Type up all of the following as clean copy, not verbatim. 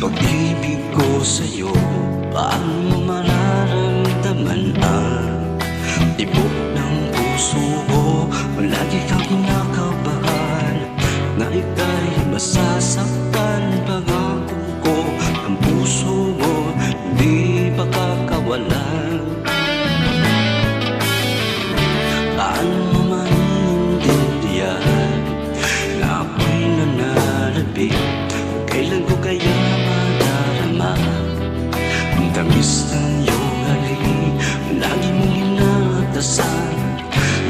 pag-ibig ko sa'yo, paano mo mararamdaman ang tibok ng puso ko? Lagi kang kinakabahan na ika'y masasaktan. Pangako ko, ang puso mo hindi makakawalan. Paano mo maintindihan na ako'y nananabik? Kailan ko kaya madarama ang tamis ng iyong halik? Lagi mong inatasan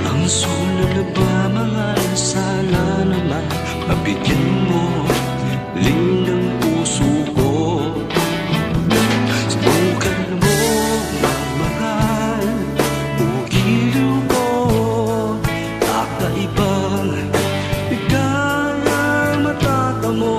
ang sulat na pamahal. Sana naman mabigyan mo lindang puso ko. Subukan mo magmahal o giliw ko. Kakaibang bigayang matatamo.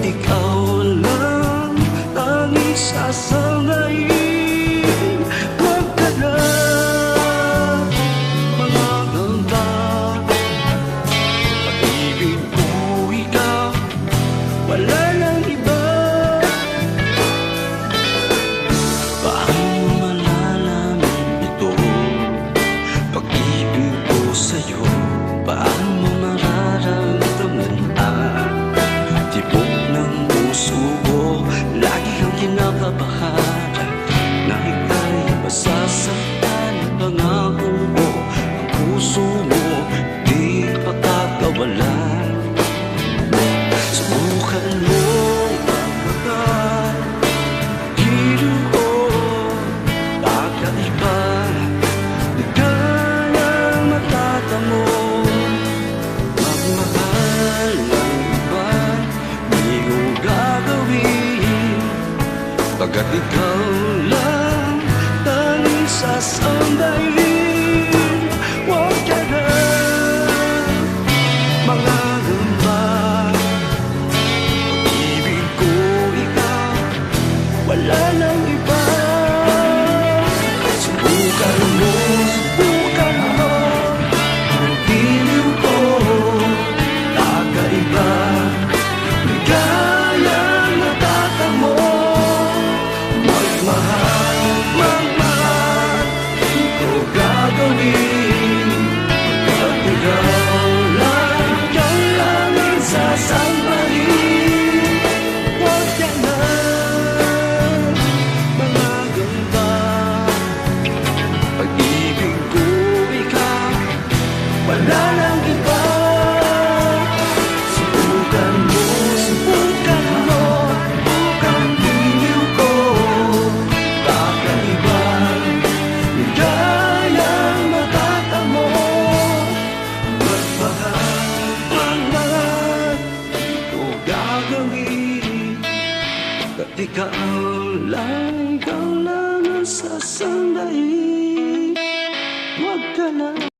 Ikaw lang tanging sasangayin. Huwag ka na mangangamba, pag-ibig ko ikaw, wala nang iba. Paano malalaman ito, pag-ibig ko sa'yo? Paano mo mararamdaman ang tibok ng puso ko? Lagi kang kinakabahan na ika'y masasaktan. Pangako ko, ang puso mo di pakakawalan. Subukan mo magmahal, giliw ko. Kakaiba, di kayang matatamo. Magmahal ng iba di ko gagawin, pagkat ikaw lang tanging sasambahin. Huwag ka na mangangamba, pag-ibig ko ikaw, wala nang iba. Subukan mo ang giliw ko. Kakaiba, ligayang natatamo. Magmahal, di ko gagawin, pagkat ikaw lang ang sasambahin. Huwag ka na mangangamba, pag-ibig ko ikaw, wala nang iba. Subukan mo ang giliw ko. Kakaiba, ligayang matatamo. Magmahal, di ko gagawin, pagkat ikaw lang ang sasandain. Huwag ka na